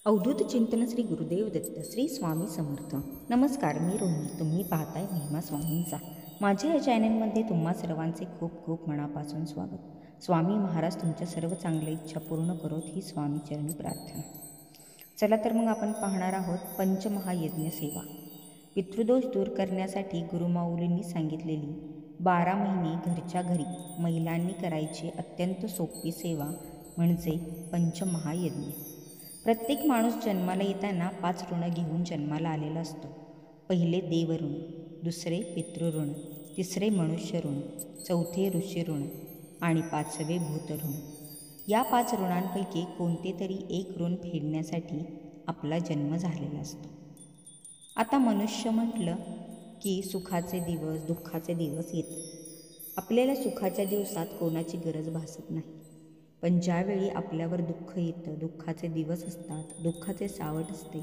अवधूत चिंतन श्री गुरुदेव दत्त श्री स्वामी समर्थ. नमस्कार, मी रोहिणी. तुम्ही पाहताय महिमा स्वामींचा. माझ्या या चॅनलमध्ये तुम्हा सर्वांचे खूप खूप मनापासून स्वागत. स्वामी महाराज तुमच्या सर्व चांगल्या इच्छा पूर्ण करोत ही स्वामी चरणी प्रार्थना. चला तर मग आपण पाहणार आहोत पंचमहायज्ञ सेवा. पितृदोष दूर करण्यासाठी गुरुमाऊलींनी सांगितलेली 12 महिने घरच्या घरी महिलांनी करायची अत्यंत सोपी सेवा म्हणजे पंचमहायज्ञ. प्रत्येक माणूस जन्माला येताना 5 ऋण घेऊन जन्माला आलेला असतो. पहिले देवऋण, दुसरे पितृऋण, तिसरे मनुष्य ऋण, चौथे ऋषी ऋण आणि 5वे भूतऋण. या 5 ऋणांपैकी कोणते तरी एक ऋण फेडण्यासाठी आपला जन्म झालेला असतो. आता मनुष्य म्हटलं की सुखाचे दिवस दुःखाचे दिवस येतात. आपल्याला सुखाच्या दिवसात कोणाची गरज भासत नाही, पण ज्यावेळी आपल्यावर दुःख येतं, दुःखाचे दिवस असतात, दुःखाचे सावट असते,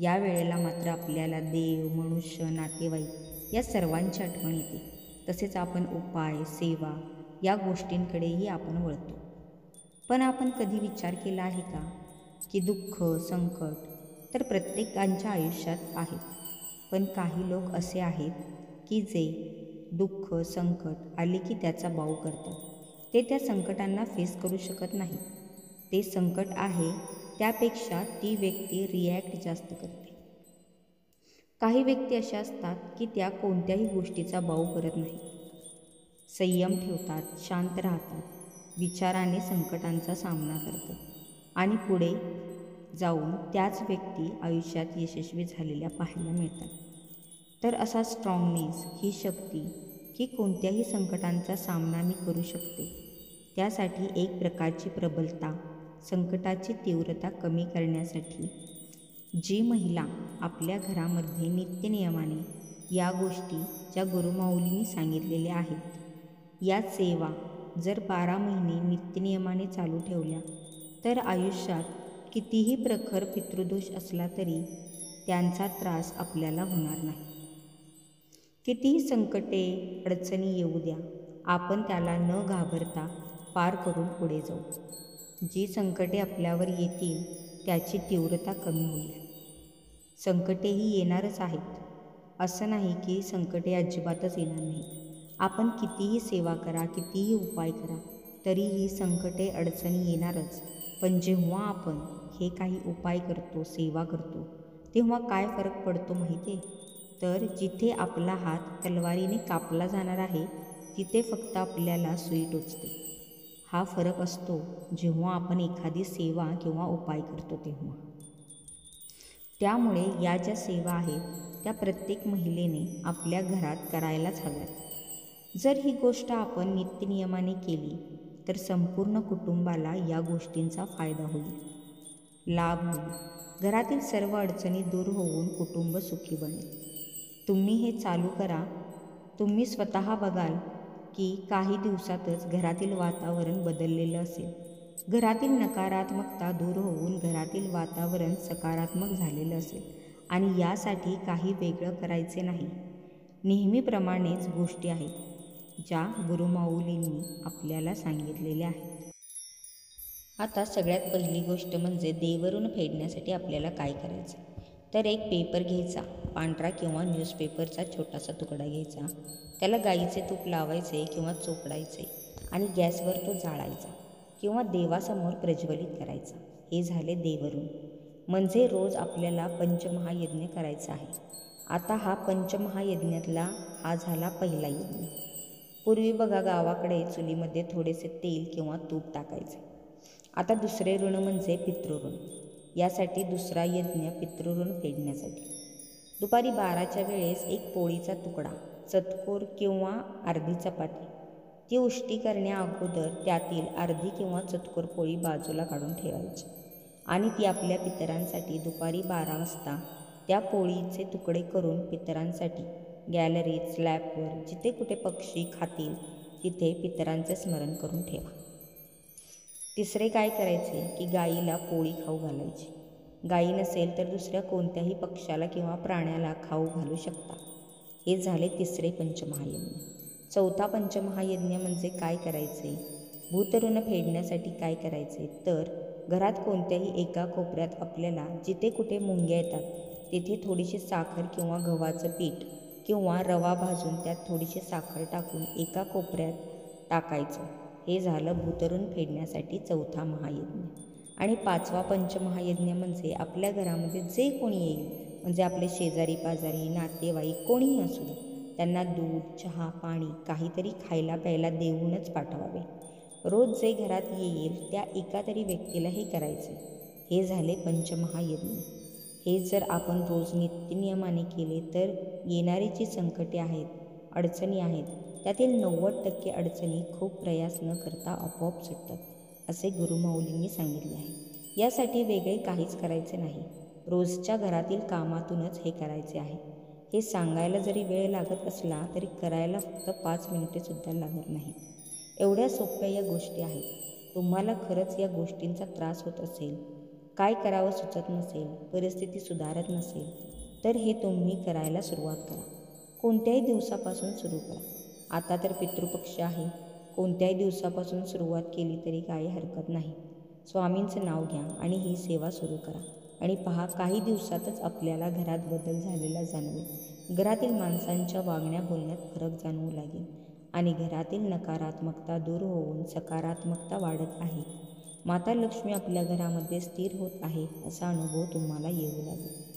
या वेळेला मात्र आपल्याला देव, मनुष्य, नातेवाईक या सर्वांची आठवण येते. तसेच आपण उपाय, सेवा या गोष्टींकडेही आपण वळतो. पण आपण कधी विचार केला आहे का की दुःख, संकट तर प्रत्येकाच्या आयुष्यात आहेत, पण काही लोक असे आहेत की जे दुःख, संकट आले की त्याचा बाऊ करतात. ते त्या संकटांना फेस करू शकत नाही. ते संकट आहे त्यापेक्षा ती व्यक्ती रिॲक्ट जास्त करते. काही व्यक्ती अशा असतात की त्या कोणत्याही गोष्टीचा बाऊ करत नाही, संयम ठेवतात, शांत राहतात, विचाराने संकटांचा सामना करतात आणि पुढे जाऊन त्याच व्यक्ती आयुष्यात यशस्वी झालेल्या पाहायला मिळतात. तर असा स्ट्रॉंगनेस, ही शक्ती की कोणत्याही संकटांचा सामना मी करू शकते, त्यासाठी एक प्रकारची प्रबलता, संकटाची तीव्रता कमी करण्यासाठी जी महिला आपल्या घरामध्ये नित्यनियमाने या गोष्टी ज्या गुरुमाऊलींनी सांगितलेल्या आहेत, या सेवा जर 12 महिने नित्यनियमाने चालू ठेवल्या तर आयुष्यात कितीही प्रखर पितृदोष असला तरी त्यांचा त्रास आपल्याला होणार नाही. कितीही संकटे, अडचणी येऊ द्या, आपण त्याला न घाबरता पार करून पुढे जाऊ. जी संकटे आपल्यावर येतील त्याची तीव्रता कमी होईल. संकटेही येणारच आहेत, असं नाही की संकटे अजिबातच येणार नाहीत. आपण कितीही सेवा करा, कितीही उपाय करा, तरीही संकटे, अडचणी येणारच. पण जेव्हा आपण हे काही उपाय करतो, सेवा करतो, तेव्हा काय फरक पडतो माहिती आहे? तर जिथे आपला हात तलवारीने कापला जाणार आहे तिथे फक्त आपल्याला सुई टोचते. हा फरक असतो जेव्हा आपण एखादी सेवा किंवा उपाय करतो तेव्हा. त्यामुळे या ज्या सेवा आहेत त्या प्रत्येक महिलेने आपल्या घरात करायलाच हव्यात. जर ही गोष्ट आपण नित्यनियमाने केली तर संपूर्ण कुटुंबाला या गोष्टींचा फायदा होईल, लाभ होईल. घरातील सर्व अडचणी दूर होऊन कुटुंब सुखी बनेल. तुम्ही हे चालू करा. तुम्ही स्वतः बघाल की काही दिवसातच घरातील वातावरण बदललेलं असेल. घरातील नकारात्मकता दूर होऊन घरातील वातावरण सकारात्मक झालेलं असेल. आणि यासाठी काही वेगळं करायचे नाही. नेहमीप्रमाणेच गोष्टी आहेत ज्या गुरुमाऊलींनी आपल्याला सांगितलेल्या आहेत. आता सगळ्यात पहिली गोष्ट म्हणजे देवऋण फेडण्यासाठी आपल्याला काय करायचं. तर एक पेपर घ्यायचा, पांढरा किंवा न्यूजपेपरचा छोटासा तुकडा घ्यायचा, त्याला गाईचे तूप लावायचे किंवा चोपडायचे आणि गॅसवर तो जाळायचा किंवा देवासमोर प्रज्वलित करायचा. हे झाले देवऋण. म्हणजे रोज आपल्याला पंचमहायज्ञ करायचा आहे. आता हा पंचमहायज्ञातला हा झाला पहिला यज्ञ. पूर्वी बघा गावाकडे चुलीमध्ये थोडेसे तेल किंवा तूप टाकायचे. आता दुसरे ऋण म्हणजे पितृऋण. यासाठी दुसरा यज्ञ पितृऋण फेडण्यासाठी. दुपारी 12च्या वेळेस एक पोळीचा तुकडा, चतकोर किंवा अर्धी चपाती, ती उष्टी करण्या अगोदर त्यातील अर्धी किंवा चतकोर पोळी बाजूला काढून ठेवायची आणि ती आपल्या पितरांसाठी दुपारी 12 वाजता त्या पोळीचे तुकडे करून पितरांसाठी गॅलरीत, स्लॅबवर, जिथे कुठे पक्षी खातील तिथे पितरांचे स्मरण करून ठेवा. तिसरे काय करायचे की गाईला पोळी खाऊ घालायची. गाई नसेल तर दुसऱ्या कोणत्याही पक्ष्याला किंवा प्राण्याला खाऊ घालू शकता. हे झाले तिसरे पंचमहायज्ञ. चौथा पंचमहायज्ञ म्हणजे काय करायचे. भूतऋण फेडण्यासाठी काय करायचे तर घरात कोणत्याही एका कोपऱ्यात आपल्याला जिथे कुठे मुंग्या येतात तिथे थोडीशी साखर किंवा गव्हाचं पीठ किंवा रवा भाजून त्यात थोडीशी साखर टाकून एका कोपऱ्यात टाकायचं. हे झालं भूतरून फेडण्यासाठी चौथा महायज्ञ. आणि पाचवा पंचमहायज्ञ म्हणजे आपल्या घरामध्ये जे कोणी येईल, म्हणजे आपले शेजारी पाजारी नातेवाईक कोणीही असू दे, त्यांना दूध चहा पाणी काहीतरी खायला प्यायला देऊनच पाठवावे. रोज जे घरात येईल त्या एका तरी व्यक्तीला हे करायचे. हे झाले पंचमहायज्ञ. हे जर आपण रोज नित्यनियमाने केले तर येणारी जी संकटे आहेत, अडचणी आहेत, त्यातील 90% अडचणी खूप प्रयास न करता आपोआप सुटतात, असे गुरुमाऊलींनी सांगितले आहे. यासाठी वेगळे काहीच करायचे नाही. रोजच्या घरातील कामातूनच हे करायचे आहे. हे सांगायला जरी वेळ लागत असला तरी करायला फक्त 5 मिनिटेसुद्धा लागत नाहीत. एवढ्या सोप्या या गोष्टी आहेत. तुम्हाला खरंच या गोष्टींचा त्रास होत असेल, काय करावं सुचत नसेल, परिस्थिती सुधारत नसेल, तर हे तुम्ही करायला सुरुवात करा. कोणत्याही दिवसापासून सुरू करा. आता तर पितृपक्ष आहे. कोणत्याही दिवसापासून सुरुवात केली तरी काही हरकत नाही. स्वामींचं नाव घ्या आणि ही सेवा सुरू करा आणि पहा, काही दिवसातच आपल्याला घरात बदल झालेला जाणवेल. घरातील माणसांच्या वागण्या बोलण्यात फरक जाणवू लागेल आणि घरातील नकारात्मकता दूर होऊन सकारात्मकता वाढत आहे. माता लक्ष्मी आपल्या घरामध्ये स्थिर होत आहे असा अनुभव तुम्हाला येऊ लागेल.